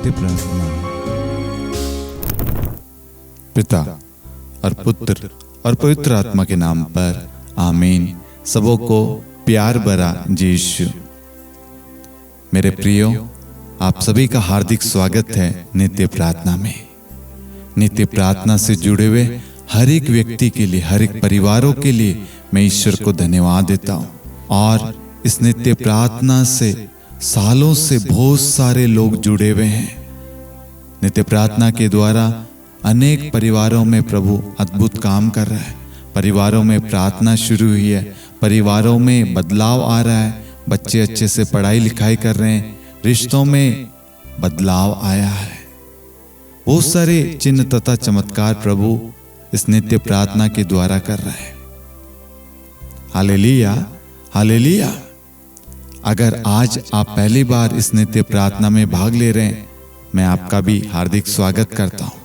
नित्य प्रार्थना। पिता और पुत्र और पवित्र आत्मा के नाम पर आमीन। सबों को प्यार भरा जय यीशु। मेरे प्रियो, आप सभी का हार्दिक स्वागत है नित्य प्रार्थना में। नित्य प्रार्थना से जुड़े हुए हर एक व्यक्ति के लिए, हर एक परिवारों के लिए मैं ईश्वर को धन्यवाद देता हूँ। और इस नित्य प्रार्थना से सालों से बहुत सारे लोग जुड़े हुए हैं। नित्य प्रार्थना के द्वारा अनेक परिवारों में प्रभु अद्भुत काम कर रहा है। परिवारों में प्रार्थना शुरू हुई है, परिवारों में बदलाव आ रहा है, बच्चे अच्छे से पढ़ाई लिखाई कर रहे हैं, रिश्तों में बदलाव आया है। बहुत सारे चिन्ह तथा चमत्कार प्रभु इस नित्य प्रार्थना के द्वारा कर रहा है। Hallelujah, hallelujah. अगर आज आप पहली बार इस नित्य प्रार्थना में भाग ले रहे हैं, मैं आपका भी हार्दिक स्वागत करता हूं।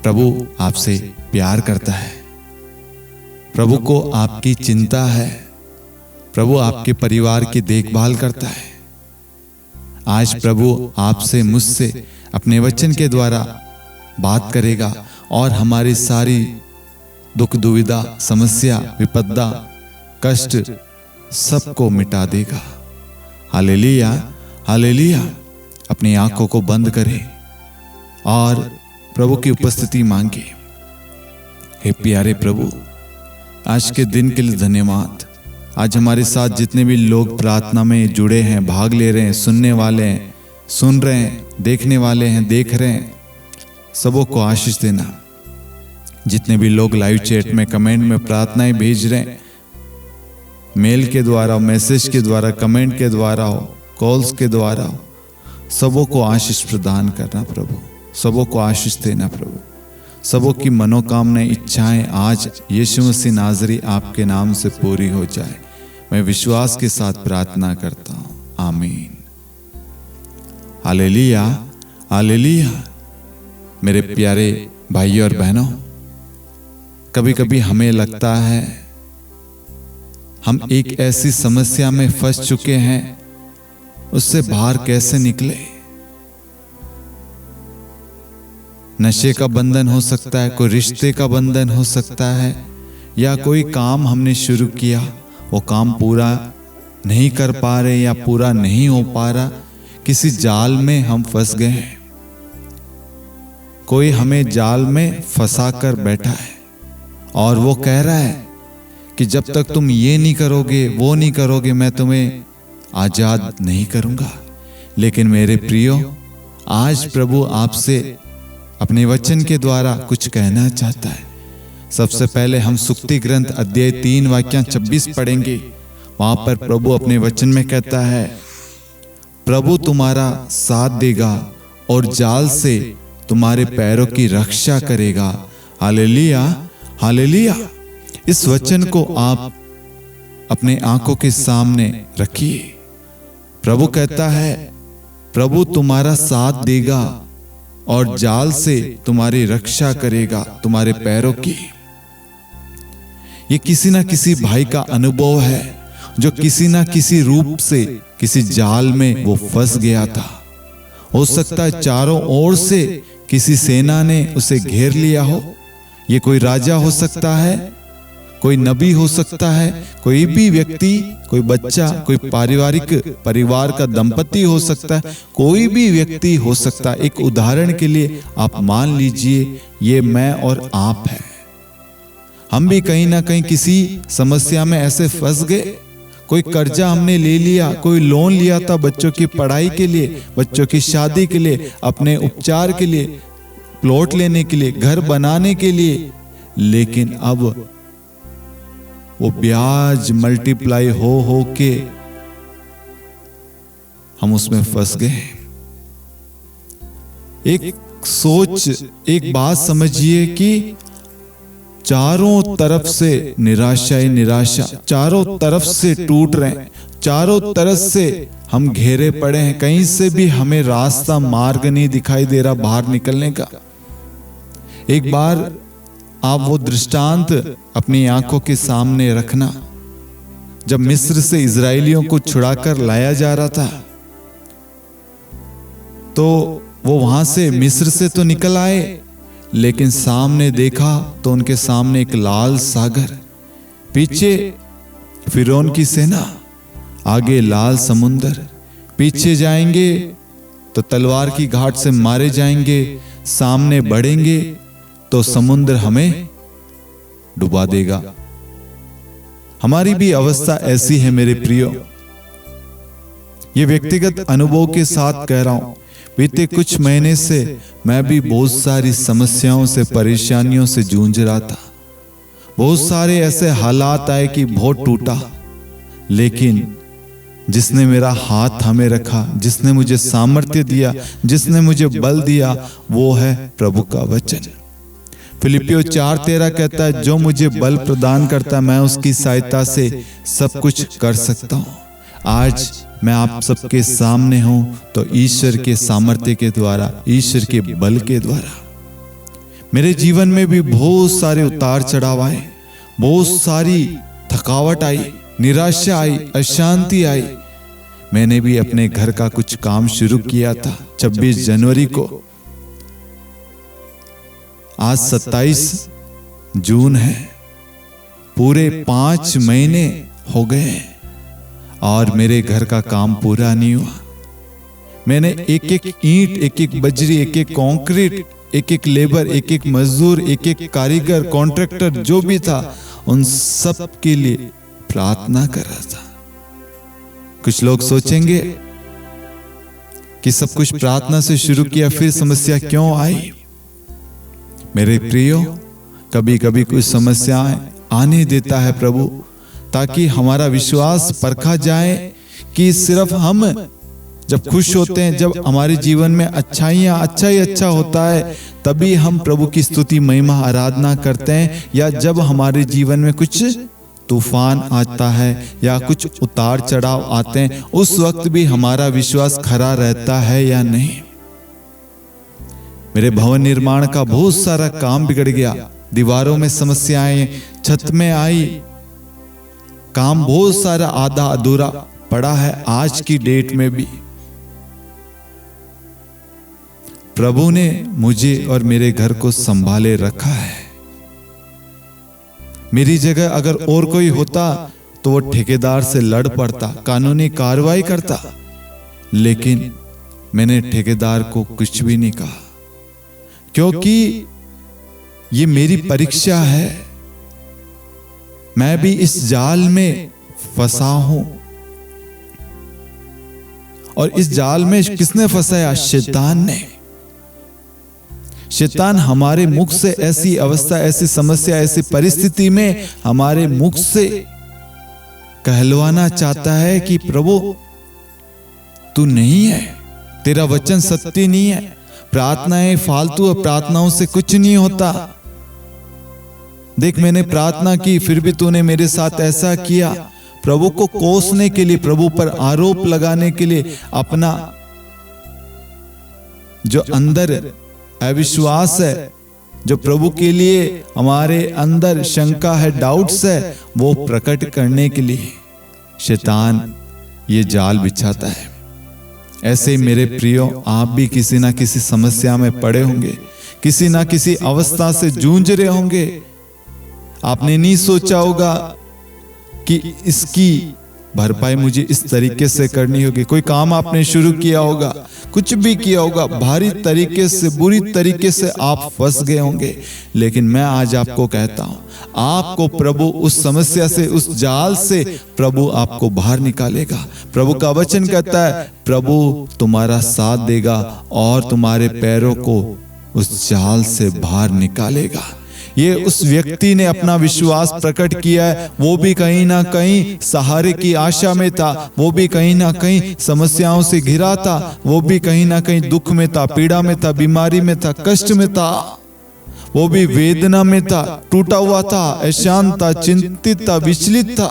प्रभु आपसे प्यार करता है, प्रभु को आपकी चिंता है, प्रभु आपके परिवार की देखभाल करता है। आज प्रभु आपसे, मुझसे अपने वचन के द्वारा बात करेगा और हमारी सारी दुख दुविधा, समस्या, विपदा, कष्ट सबको मिटा देगा। Hallelujah, hallelujah. अपनी आंखों को बंद करें और प्रभु की उपस्थिति मांगे। हे प्यारे प्रभु, आज के दिन के लिए धन्यवाद। आज हमारे साथ जितने भी लोग प्रार्थना में जुड़े हैं, भाग ले रहे हैं, सुनने वाले हैं, सुन रहे हैं, देखने वाले हैं, देख रहे हैं, सबों को आशीष देना। जितने भी लोग लाइव चैट में, कमेंट में प्रार्थनाएं भेज रहे हैं, मेल के द्वारा, मैसेज के द्वारा, कमेंट के द्वारा हो, कॉल्स के द्वारा हो, सबों को आशीष प्रदान करना प्रभु। सबों को आशीष देना प्रभु। सबों की मनोकामनाएं, इच्छाएं आज यीशु मसीह नाज़री आपके नाम से पूरी हो जाए। मैं विश्वास के साथ प्रार्थना करता हूँ, आमीन। Hallelujah, hallelujah. मेरे प्यारे भाइयों और बहनों, कभी कभी हमें लगता है हम एक ऐसी समस्या में फंस चुके हैं, उससे बाहर कैसे निकले। नशे का बंधन हो सकता है, कोई रिश्ते का बंधन हो सकता है, या कोई काम हमने शुरू किया, वो काम पूरा नहीं कर पा रहे या पूरा नहीं हो पा रहा, किसी जाल में हम फंस गए हैं। कोई हमें जाल में फंसा कर बैठा है और वो कह रहा है कि जब तक तुम ये नहीं करोगे, वो नहीं करोगे, मैं तुम्हें आजाद नहीं करूंगा। लेकिन मेरे प्रियो, आज प्रभु आपसे अपने वचन के द्वारा कुछ कहना चाहता है। सबसे पहले हम सुक्ति ग्रंथ अध्याय 3 वाक्य 26 पढ़ेंगे। वहां पर प्रभु अपने वचन में कहता है, प्रभु तुम्हारा साथ देगा और जाल से तुम्हारे पैरों की रक्षा करेगा। Hallelujah, hallelujah. इस वचन को आप अपने आंखों के सामने रखिए। प्रभु कहता है, प्रभु तुम्हारा साथ देगा और जाल से तुम्हारी रक्षा करेगा, तुम्हारे पैरों की। ये किसी ना किसी भाई का अनुभव है जो किसी ना किसी रूप से किसी जाल में वो फंस गया था। हो सकता है चारों ओर से किसी सेना ने उसे घेर लिया हो। ये कोई राजा हो सकता है, कोई नबी हो सकता है, कोई भी व्यक्ति, कोई बच्चा, कोई परिवार का दंपति हो सकता है, कोई भी व्यक्ति हो सकता है। एक उदाहरण के लिए आप मान लीजिए ये मैं और आप हैं। हम भी कहीं ना कहीं किसी समस्या में ऐसे फंस गए। कोई कर्जा हमने ले लिया, कोई लोन लिया था बच्चों की पढ़ाई के लिए, बच्चों की शादी के लिए, अपने उपचार के लिए, प्लॉट लेने के लिए, घर बनाने के लिए, लेकिन अब वो ब्याज मल्टीप्लाई हो के हम उसमें फंस गए। एक सोच, एक बात समझिए कि चारों तरफ से निराशा ही निराशा, चारों तरफ से टूट रहे हैं, चारों तरफ से हम घेरे पड़े हैं, कहीं से भी हमें रास्ता, मार्ग नहीं दिखाई दे रहा बाहर निकलने का। एक बार आप वो दृष्टांत अपनी आंखों के सामने रखना। जब मिस्र से इजरायलियों को छुड़ाकर लाया जा रहा था तो वो वहां से मिस्र से तो निकल आए, लेकिन सामने देखा तो उनके सामने एक लाल सागर, पीछे फिरौन की सेना, आगे लाल समुंदर। पीछे जाएंगे तो तलवार की घाट से मारे जाएंगे, सामने बढ़ेंगे तो समुद्र हमें डुबा देगा। हमारी भी अवस्था ऐसी है मेरे प्रियो। ये व्यक्तिगत अनुभव के साथ कह रहा हूं। बीते कुछ महीने से मैं भी बहुत सारी समस्याओं से, परेशानियों से जूझ रहा था। बहुत सारे ऐसे हालात आए कि बहुत टूटा, लेकिन जिसने मेरा हाथ थामे रखा, जिसने मुझे सामर्थ्य दिया, जिसने मुझे बल दिया, वो है प्रभु का वचन। फिलिपियों 4:13 कहता है, जो मुझे बल प्रदान करता है, मैं उसकी सहायता से सब कुछ कर सकता हूं। आज मैं आप सबके सामने हूं तो ईश्वर के सामर्थ्य के द्वारा, ईश्वर के बल के द्वारा। मेरे जीवन में भी बहुत सारे उतार चढ़ाव आए, बहुत सारी थकावट आई, निराशा आई, अशांति आई। मैंने भी अपने घर का कुछ काम शुरू किया था 26 जनवरी को। आज 27 जून है, पूरे 5 महीने हो गए हैं और मेरे घर का काम पूरा नहीं हुआ। मैंने एक एक ईंट, एक एक बजरी, एक एक कंक्रीट, एक एक लेबर, एक एक मजदूर, एक एक कारीगर, कॉन्ट्रैक्टर जो भी था, उन सब के लिए प्रार्थना कर रहा था। कुछ लोग सोचेंगे कि सब कुछ प्रार्थना से शुरू किया, फिर समस्या क्यों आई? मेरे प्रियो, कभी कभी कुछ समस्याएं आने देता है प्रभु, ताकि हमारा विश्वास परखा जाए कि सिर्फ हम जब खुश होते हैं, जब हमारे जीवन में अच्छा ही अच्छा होता है, तभी हम प्रभु की स्तुति, महिमा, आराधना करते हैं, या जब हमारे जीवन में कुछ तूफान आता है या कुछ उतार चढ़ाव आते हैं, उस वक्त भी हमारा विश्वास खरा रहता है या नहीं। मेरे भवन निर्माण का बहुत सारा काम बिगड़ गया, दीवारों में समस्याएं, छत में आई, काम बहुत सारा आधा अधूरा पड़ा है। आज की डेट में भी प्रभु ने मुझे और मेरे घर को संभाले रखा है। मेरी जगह अगर और कोई होता तो वो ठेकेदार से लड़ पड़ता, कानूनी कार्रवाई करता, लेकिन मैंने ठेकेदार को कुछ भी नहीं कहा, क्योंकि ये मेरी परीक्षा है। मैं भी इस जाल में फंसा हूं, और इस जाल में किसने फंसाया? शैतान ने। शैतान हमारे मुख से ऐसी अवस्था, ऐसी समस्या, ऐसी परिस्थिति में हमारे मुख से कहलवाना चाहता है कि प्रभु तू नहीं है, तेरा वचन सत्य नहीं है, प्रार्थनाएं फालतू है, प्रार्थनाओं से कुछ नहीं होता। देख, मैंने प्रार्थना की, फिर भी तूने मेरे साथ ऐसा किया। प्रभु को कोसने के लिए, प्रभु पर आरोप लगाने के लिए, अपना जो अंदर अविश्वास है, जो प्रभु के लिए हमारे अंदर शंका है, डाउट्स है, वो प्रकट करने के लिए शैतान ये जाल बिछाता है। ऐसे मेरे प्रियो, आप भी किसी ना किसी समस्या में पड़े होंगे, किसी ना किसी अवस्था से जूझ रहे होंगे। आपने नहीं सोचा होगा कि इसकी भरपाई मुझे इस तरीके से करनी होगी। कोई काम आपने शुरू किया होगा, कुछ भी किया होगा, भारी तरीके से, बुरी तरीके से आप फंस गए होंगे, लेकिन मैं आज आपको कहता हूं, आपको प्रभु उस समस्या से, उस जाल से प्रभु आपको बाहर निकालेगा। प्रभु का वचन कहता है, प्रभु तुम्हारा साथ देगा और तुम्हारे पैरों को उस जाल से बाहर निकालेगा। ये उस व्यक्ति ने अपना विश्वास प्रकट किया है। वो भी कहीं ना कहीं सहारे की आशा में था, वो भी कहीं ना कहीं समस्याओं से घिरा था, वो भी कहीं ना कहीं दुख में था, पीड़ा में था, बीमारी में था, कष्ट में था, वो भी वेदना में था, टूटा हुआ था, अशांत था, चिंतित था, विचलित था।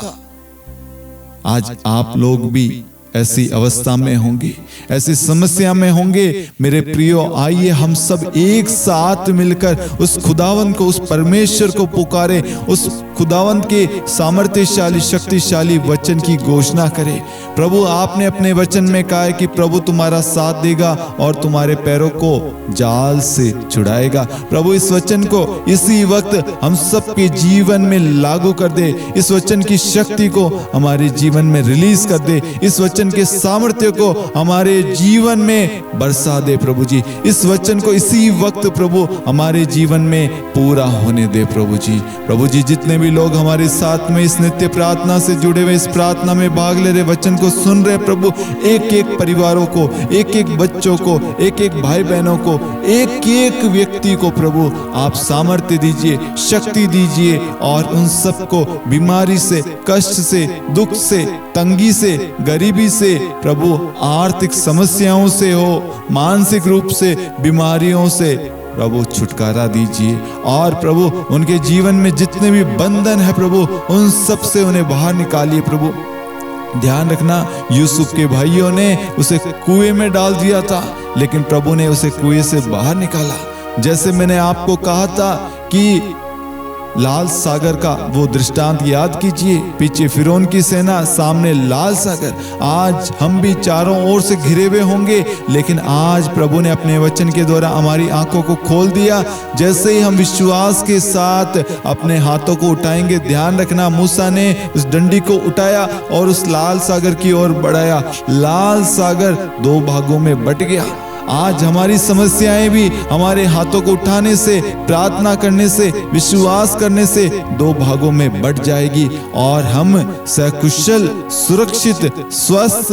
आज आप लोग भी ऐसी अवस्था में होंगे, ऐसी समस्या में होंगे, मेरे प्रियो आइए हम सब एक साथ मिलकर उस खुदावंत को, उस परमेश्वर को पुकारे, उस खुदावंत के सामर्थ्यशाली शक्तिशाली वचन की घोषणा करें। प्रभु आपने अपने वचन में कहा है कि प्रभु तुम्हारा साथ देगा और तुम्हारे पैरों को जाल से छुड़ाएगा। प्रभु इस वचन को इसी वक्त हम सबके जीवन में लागू कर दे, इस वचन की शक्ति को हमारे जीवन में रिलीज कर दे, इस वचन के सामर्थ्य को हमारे जीवन में बरसा दे। प्रभु जी इस वचन को इसी वक्त प्रभु हमारे जीवन में पूरा होने दे। प्रभु जी जितने भी लोग हमारे साथ में इस नित्य प्रार्थना से जुड़े हुए, इस प्रार्थना में भाग ले रहे, वचन को सुन रहे, प्रभु एक एक परिवारों को, एक एक बच्चों को, एक एक भाई बहनों को, एक एक व्यक्ति को प्रभु आप सामर्थ्य दीजिए, शक्ति दीजिए और उन सबको बीमारी से, कष्ट से, दुख से, तंगी से, गरीबी से, प्रभु आर्थिक समस्याओं से हो, मानसिक रूप से बीमारियों से प्रभु छुटकारा दीजिए और प्रभु उनके जीवन में जितने भी बंधन है प्रभु उन सब से उन्हें बाहर निकालिए। प्रभु ध्यान रखना, यूसुफ के भाइयों ने उसे कुएं में डाल दिया था, लेकिन प्रभु ने उसे कुएं से बाहर निकाला। जैसे मैंने आपको कहा था कि लाल सागर का वो दृष्टांत याद कीजिए, पीछे फिरौन की सेना, सामने लाल सागर। आज हम भी चारों ओर से घिरे हुए होंगे, लेकिन आज प्रभु ने अपने वचन के द्वारा हमारी आंखों को खोल दिया। जैसे ही हम विश्वास के साथ अपने हाथों को उठाएंगे, ध्यान रखना मूसा ने उस डंडी को उठाया और उस लाल सागर की ओर बढ़ाया, लाल सागर दो भागों में बट गया। आज हमारी समस्याएं भी हमारे हाथों को उठाने से, प्रार्थना करने से, विश्वास करने से दो भागों में बट जाएगी और हम सकुशल, सुरक्षित, स्वस्थ,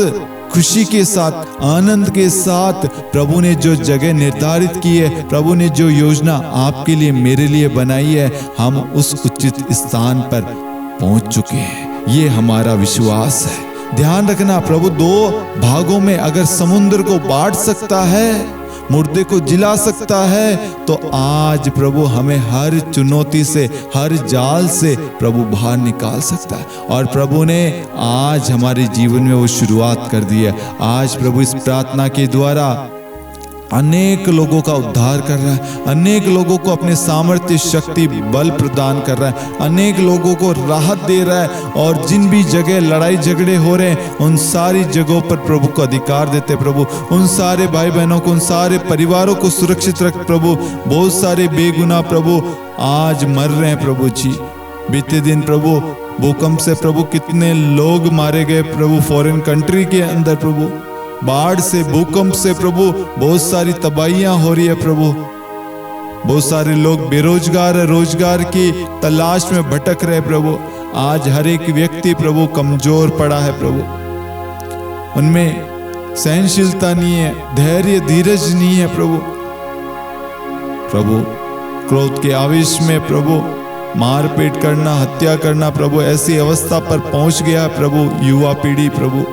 खुशी के साथ, आनंद के साथ प्रभु ने जो जगह निर्धारित की है, प्रभु ने जो योजना आपके लिए, मेरे लिए बनाई है, हम उस उचित स्थान पर पहुंच चुके हैं। ये हमारा विश्वास है। ध्यान रखना, प्रभु दो भागों में अगर समुद्र को बांट सकता है, मुर्दे को जिला सकता है, तो आज प्रभु हमें हर चुनौती से, हर जाल से प्रभु बाहर निकाल सकता है। और प्रभु ने आज हमारे जीवन में वो शुरुआत कर दी है। आज प्रभु इस प्रार्थना के द्वारा अनेक लोगों का उद्धार कर रहा है, अनेक लोगों को अपने सामर्थ्य, शक्ति, बल प्रदान कर रहा है, अनेक लोगों को राहत दे रहा है। और जिन भी जगह लड़ाई झगड़े हो रहे हैं, उन सारी जगहों पर प्रभु को अधिकार देते प्रभु, उन सारे भाई बहनों को, उन सारे परिवारों को सुरक्षित रख प्रभु। बहुत सारे बेगुनाह प्रभु आज मर रहे हैं प्रभु जी। बीते दिन प्रभु भूकंप से प्रभु कितने लोग मारे गए प्रभु, फॉरेन कंट्री के अंदर प्रभु, बाढ़ से, भूकंप से प्रभु बहुत सारी तबाहियां हो रही है प्रभु। बहुत सारे लोग बेरोजगार है, रोजगार की तलाश में भटक रहे प्रभु। आज हर एक व्यक्ति प्रभु कमजोर पड़ा है प्रभु, उनमें सहनशीलता नहीं है, धैर्य, धीरज नहीं है प्रभु। प्रभु क्रोध के आवेश में प्रभु मारपीट करना, हत्या करना प्रभु ऐसी अवस्था पर पहुंच गया प्रभु। युवा पीढ़ी प्रभु,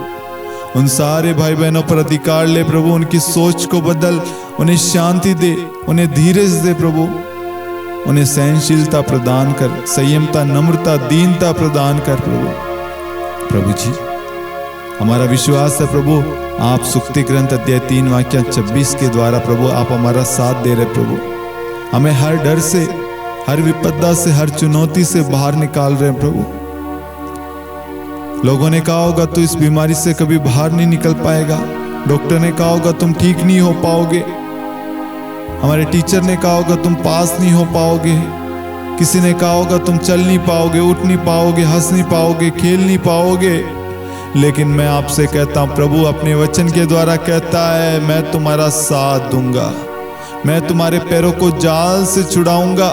उन सारे भाई बहनों पर अधिकार ले प्रभु, उनकी सोच को बदल, उन्हें शांति दे, उन्हें धीरज दे प्रभु, उन्हें सहनशीलता प्रदान कर, संयमता, नम्रता, दीनता प्रदान कर प्रभु। प्रभु जी हमारा विश्वास है प्रभु, आप सुक्ति ग्रंथ अध्याय 3 वाक्य 26 के द्वारा प्रभु आप हमारा साथ दे रहे प्रभु। हमें हर डर से, हर विपदा से, हर चुनौती से बाहर निकाल रहे हैं प्रभु। लोगों ने कहा होगा तू इस बीमारी से कभी बाहर नहीं निकल पाएगा, डॉक्टर ने कहा होगा तुम ठीक नहीं हो पाओगे, हमारे टीचर ने कहा होगा तुम पास नहीं हो पाओगे, किसी ने कहा होगा तुम चल नहीं पाओगे, उठ नहीं पाओगे, हंस नहीं पाओगे, खेल नहीं पाओगे। लेकिन मैं आपसे कहता हूं, प्रभु अपने वचन के द्वारा कहता है, मैं तुम्हारा साथ दूंगा, मैं तुम्हारे पैरों को जाल से छुड़ाऊंगा।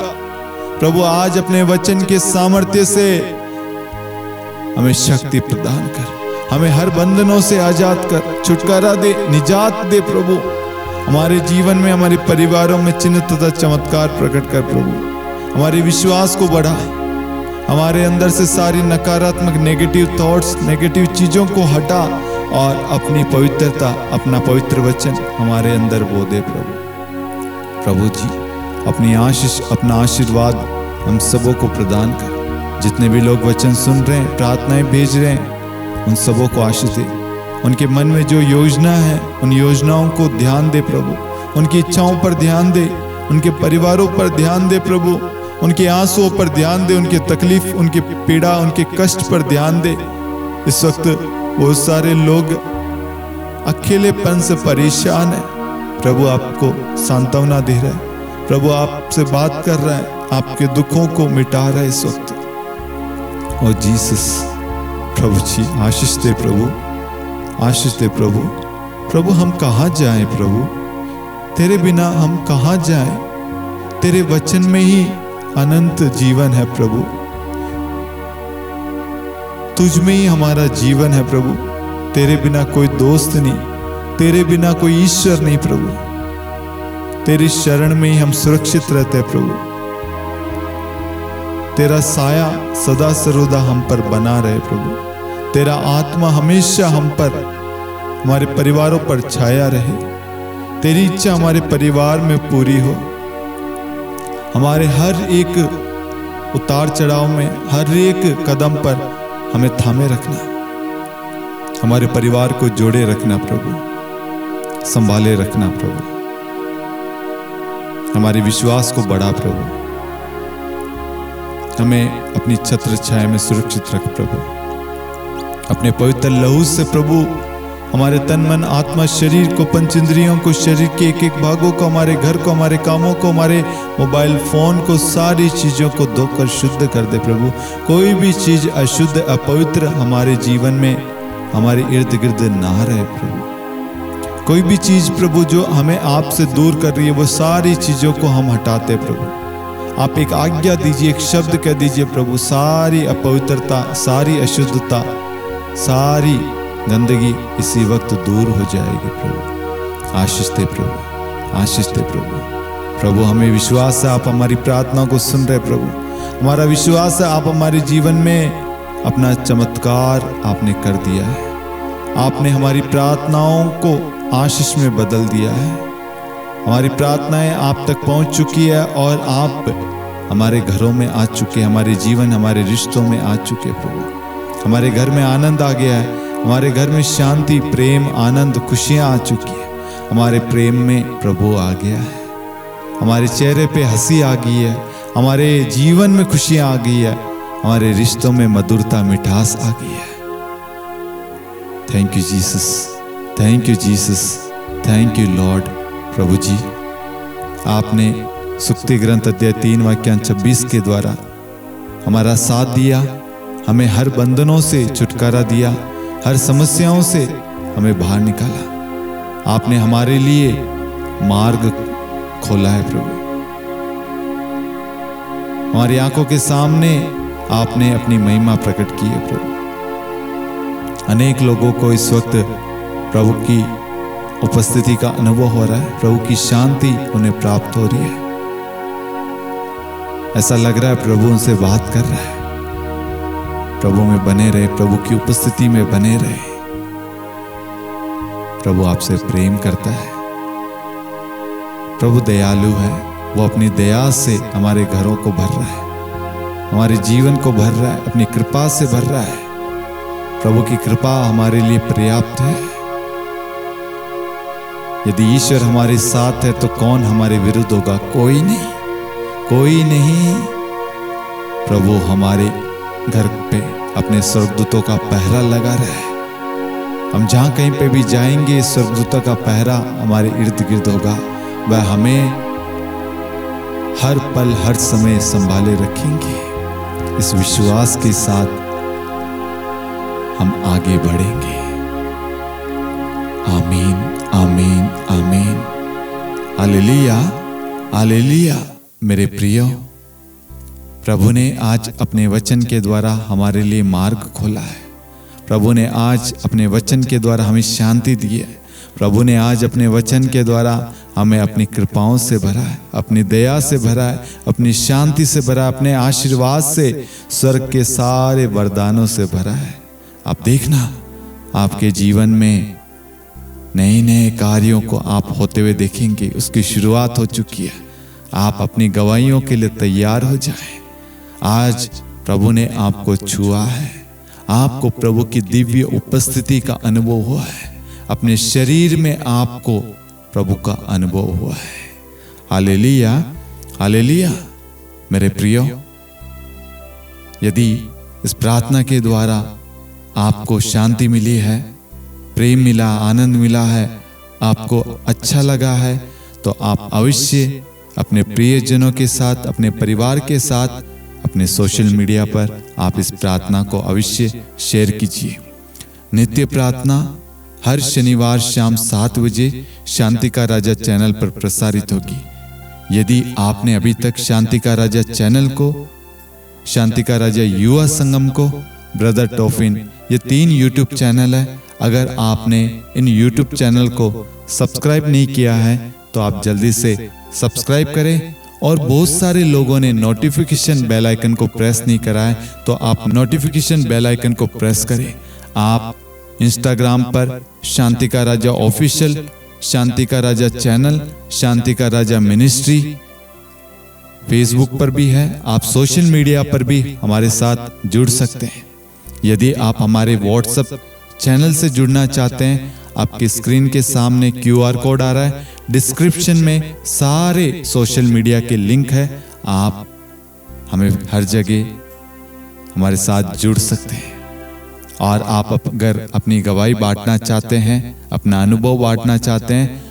प्रभु आज अपने वचन के सामर्थ्य से हमें शक्ति प्रदान कर, हमें हर बंधनों से आजाद कर, छुटकारा दे, निजात दे प्रभु। हमारे जीवन में, हमारे परिवारों में चिन्ह तथा चमत्कार प्रकट कर प्रभु। हमारे विश्वास को बढ़ा, हमारे अंदर से सारी नकारात्मक नेगेटिव थॉट्स, नेगेटिव चीजों को हटा और अपनी पवित्रता, अपना पवित्र वचन हमारे अंदर बो दे प्रभु। प्रभु जी अपनी आशीष, अपना आशीर्वाद हम सबों को प्रदान कर। जितने भी लोग वचन सुन रहे हैं, प्रार्थनाएं भेज रहे हैं, उन सबों को आशीष दे। उनके मन में जो योजना है उन योजनाओं को ध्यान दे प्रभु, उनकी इच्छाओं पर ध्यान दे, उनके परिवारों पर ध्यान दे प्रभु, उनके आंसुओं पर ध्यान दे, उनके तकलीफ, उनके पीड़ा, उनके कष्ट पर ध्यान दे। इस वक्त बहुत सारे लोग अकेलेपन से परेशान है प्रभु, आपको सांत्वना दे रहा है प्रभु, आपसे बात कर रहा है, आपके दुखों को मिटा रहा है इस वक्त। और जीसस प्रभु जी आशीष दे प्रभु, आशीष दे प्रभु। प्रभु हम कहाँ जाएं प्रभु, तेरे बिना हम कहाँ जाएं, तेरे वचन में ही अनंत जीवन है प्रभु, तुझ में ही हमारा जीवन है प्रभु। तेरे बिना कोई दोस्त नहीं, तेरे बिना कोई ईश्वर नहीं प्रभु, तेरी शरण में ही हम सुरक्षित रहते हैं प्रभु। तेरा साया सदा सर्वदा हम पर बना रहे प्रभु, तेरा आत्मा हमेशा हम पर, हमारे परिवारों पर छाया रहे। तेरी इच्छा हमारे परिवार में पूरी हो, हमारे हर एक उतार चढ़ाव में, हर एक कदम पर हमें थामे रखना, हमारे परिवार को जोड़े रखना प्रभु, संभाले रखना प्रभु, हमारे विश्वास को बढ़ा प्रभु, हमें अपनी छत्र छाया में सुरक्षित रख प्रभु। अपने पवित्र लहू से प्रभु हमारे तन मन आत्मा शरीर को, पंच इंद्रियों को, शरीर के एक एक भागों को, हमारे घर को, हमारे कामों को, हमारे मोबाइल फोन को, सारी चीजों को धोकर शुद्ध कर दे प्रभु। कोई भी चीज अशुद्ध अपवित्र हमारे जीवन में, हमारे इर्द गिर्द ना रहे प्रभु। कोई भी चीज प्रभु जो हमें आपसे दूर कर रही है, वो सारी चीजों को हम हटाते प्रभु। आप एक आज्ञा दीजिए, एक शब्द कह दीजिए प्रभु, सारी अपवित्रता, सारी अशुद्धता, सारी गंदगी इसी वक्त दूर हो जाएगी प्रभु। आशीष दे प्रभु, आशीष दे प्रभु। प्रभु हमें विश्वास है आप हमारी प्रार्थना को सुन रहे प्रभु, हमारा विश्वास है आप हमारे जीवन में अपना चमत्कार आपने कर दिया है, आपने हमारी प्रार्थनाओं को आशीष में बदल दिया है। हमारी प्रार्थनाएं आप तक पहुंच चुकी है और आप हमारे घरों में आ चुके हैं, हमारे जीवन, हमारे रिश्तों में आ चुके हैं प्रभु। हमारे घर में आनंद आ गया है, हमारे घर में शांति, प्रेम, आनंद, खुशियां आ चुकी है। हमारे प्रेम में प्रभु आ गया है, हमारे चेहरे पे हंसी आ गई है, हमारे जीवन में खुशियां आ गई है, हमारे रिश्तों में मधुरता, मिठास आ गई है। Thank you Jesus, thank you Jesus, thank you lord. प्रभु जी आपने सुक्ति ग्रंथ अध्याय 3 वाक्य 26 के द्वारा हमारा साथ दिया, हमें हर बंधनों से छुटकारा दिया, हर समस्याओं से हमें बाहर निकाला। आपने हमारे लिए मार्ग खोला है प्रभु, हमारी आंखों के सामने आपने अपनी महिमा प्रकट की है प्रभु। अनेक लोगों को इस वक्त प्रभु की उपस्थिति का अनुभव हो रहा है, प्रभु की शांति उन्हें प्राप्त हो रही है। ऐसा लग रहा है प्रभु उनसे बात कर रहा है। प्रभु में बने रहे, प्रभु की उपस्थिति में बने रहे। प्रभु आपसे प्रेम करता है, प्रभु दयालु है, वो अपनी दया से हमारे घरों को भर रहा है, हमारे जीवन को भर रहा है, अपनी कृपा से भर रहा है। प्रभु की कृपा हमारे लिए पर्याप्त है। यदि ईश्वर हमारे साथ है तो कौन हमारे विरुद्ध होगा? कोई नहीं, कोई नहीं। प्रभु हमारे घर पे अपने स्वर्गदूतों का पहरा लगा रहा है। हम जहां कहीं पे भी जाएंगे, स्वर्गदूतों का पहरा हमारे इर्द गिर्द होगा। वह हमें हर पल, हर समय संभाले रखेंगे। इस विश्वास के साथ हम आगे बढ़ेंगे। आमीन, आमीन, आमीन। Hallelujah, hallelujah. मेरे प्रियो, प्रभु ने आज अपने वचन के द्वारा हमारे लिए मार्ग खोला है। प्रभु ने आज अपने वचन के द्वारा हमें शांति दी है। प्रभु ने आज अपने वचन के द्वारा हमें अपनी कृपाओं से भरा है, अपनी दया से भरा है, अपनी शांति से भरा है, अपने आशीर्वाद से, स्वर्ग के सारे वरदानों से भरा है। आप देखना, आपके जीवन में नए नए कार्यों को आप होते हुए देखेंगे। उसकी शुरुआत हो चुकी है। आप अपनी गवाहियों के लिए तैयार हो जाएं। आज प्रभु ने आपको छुआ है, आपको प्रभु की दिव्य उपस्थिति का अनुभव हुआ है, अपने शरीर में आपको प्रभु का अनुभव हुआ है। Hallelujah, hallelujah. मेरे प्रियो, यदि इस प्रार्थना के द्वारा आपको शांति मिली है, प्रेम मिला, आनंद मिला है, आपको अच्छा लगा है, तो आप अवश्य अपने प्रियजनों के साथ, अपने परिवार के साथ, अपने सोशल मीडिया पर आप इस प्रार्थना को अवश्य शेयर कीजिए। नित्य प्रार्थना हर शनिवार शाम 7 बजे शांति का राजा चैनल पर प्रसारित होगी। यदि आपने अभी तक शांति का राजा चैनल को, शांति का राजा युवा संगम को, ब्रदर टॉफिन, ये 3 यूट्यूब चैनल है, अगर आपने इन यूट्यूब चैनल को सब्सक्राइब नहीं किया है तो आप जल्दी से सब्सक्राइब करें। और बहुत सारे लोगों ने नोटिफिकेशन बेल आइकन को प्रेस नहीं करा है, तो आप नोटिफिकेशन बेल आइकन को प्रेस करें। आप इंस्टाग्राम पर शांति का राजा ऑफिशियल, शांति का राजा चैनल, शांति का राजा मिनिस्ट्री, फेसबुक पर भी है। आप सोशल मीडिया पर भी हमारे साथ जुड़ सकते हैं। यदि आप हमारे व्हाट्सएप चैनल से जुड़ना चाहते हैं, आपकी स्क्रीन के सामने QR कोड आ रहा है, डिस्क्रिप्शन में सारे सोशल मीडिया के लिंक है। आप हमें हर जगह हमारे साथ जुड़ सकते हैं। और आप अगर अपनी गवाही बांटना चाहते हैं, अपना अनुभव बांटना चाहते हैं,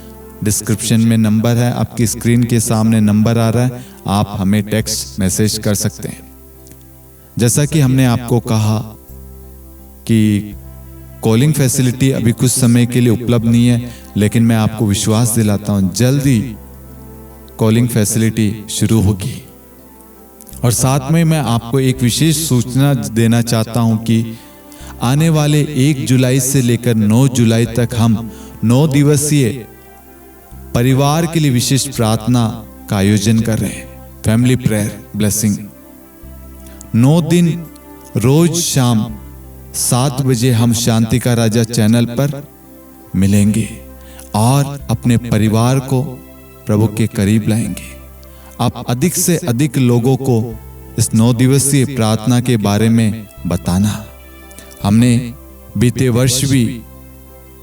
डिस्क्रिप्शन में नंबर है, आपकी स्क्रीन के सामने नंबर आ रहा है, आप हमें टेक्स्ट मैसेज कर सकते हैं। जैसा कि हमने आपको कहा कि कॉलिंग फैसिलिटी अभी कुछ समय के लिए उपलब्ध नहीं है, लेकिन मैं आपको विश्वास दिलाता हूं जल्दी कॉलिंग फैसिलिटी शुरू होगी। और साथ में मैं आपको एक विशेष सूचना देना चाहता हूं कि आने वाले 1 जुलाई से लेकर 9 जुलाई तक हम 9 दिवसीय परिवार के लिए विशेष प्रार्थना का आयोजन कर रहे हैं, फैमिली प्रेयर ब्लेसिंग। 9 दिन रोज शाम 7 बजे हम शांति का राजा चैनल पर मिलेंगे और अपने परिवार को प्रभु के करीब लाएंगे। आप अधिक से अधिक लोगों को इस 9 दिवसीय प्रार्थना के बारे में बताना। हमने बीते वर्ष भी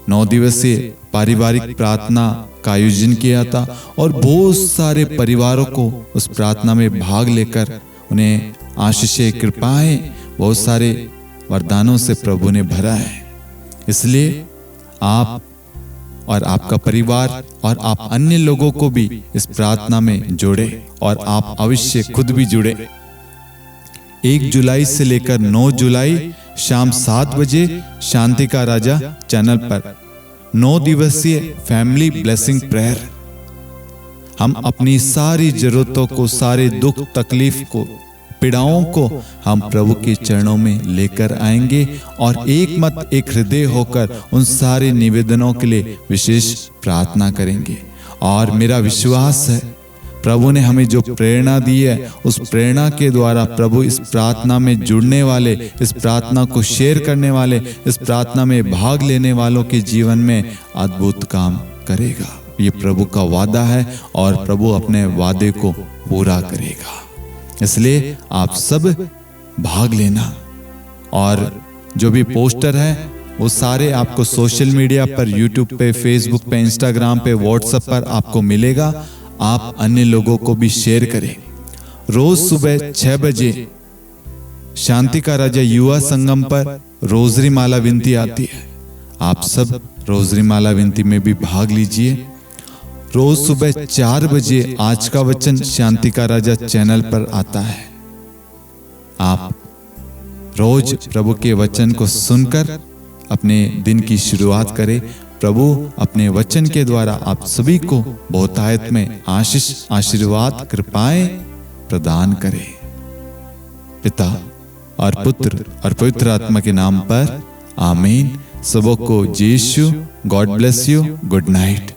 9 दिवसीय पारिवारिक प्रार्थना का आयोजन किया था और बहुत सारे परिवारों को उस प्रार्थना में भाग लेकर उन्हें आशीषें, कृपाएं, बहुत सारे वरदानों से प्रभु ने भरा है। इसलिए आप और आपका परिवार और आप अन्य लोगों को भी इस प्रार्थना में जोड़े और आप अवश्य खुद भी जुड़े। 1 जुलाई से लेकर 9 जुलाई शाम 7 बजे शांति का राजा चैनल पर 9 दिवसीय फैमिली ब्लेसिंग प्रेयर। हम अपनी सारी जरूरतों को, सारे दुख तकलीफ को, पीड़ाओं को हम प्रभु के चरणों में लेकर आएंगे और एक मत एक हृदय होकर उन सारे निवेदनों के लिए विशेष प्रार्थना करेंगे। और मेरा विश्वास है प्रभु ने हमें जो प्रेरणा दी है, उस प्रेरणा के द्वारा प्रभु इस प्रार्थना में जुड़ने वाले, इस प्रार्थना को शेयर करने वाले, इस प्रार्थना में भाग लेने वालों के जीवन में अद्भुत काम करेगा। ये प्रभु का वादा है और प्रभु अपने वादे को पूरा करेगा। इसलिए आप सब भाग लेना। और जो भी पोस्टर है वो सारे आपको सोशल मीडिया पर, यूट्यूब पे, फेसबुक पे, इंस्टाग्राम पे, व्हाट्सएप पर आपको मिलेगा। आप अन्य लोगों को भी शेयर करें। रोज सुबह 6 बजे शांति का राजा युवा संगम पर रोजरी माला विनती आती है। आप सब रोजरी माला विनती में भी भाग लीजिए। रोज सुबह 4 बजे आज का वचन शांति का राजा चैनल पर आता है। आप रोज प्रभु के वचन को सुनकर अपने दिन की शुरुआत करें। प्रभु अपने वचन के द्वारा आप सभी को बहुतायत में आशीष, आशीर्वाद, कृपाएं प्रदान करे। पिता और पुत्र और पवित्र आत्मा के नाम पर आमीन। सबों को यीशु, God bless you, good night.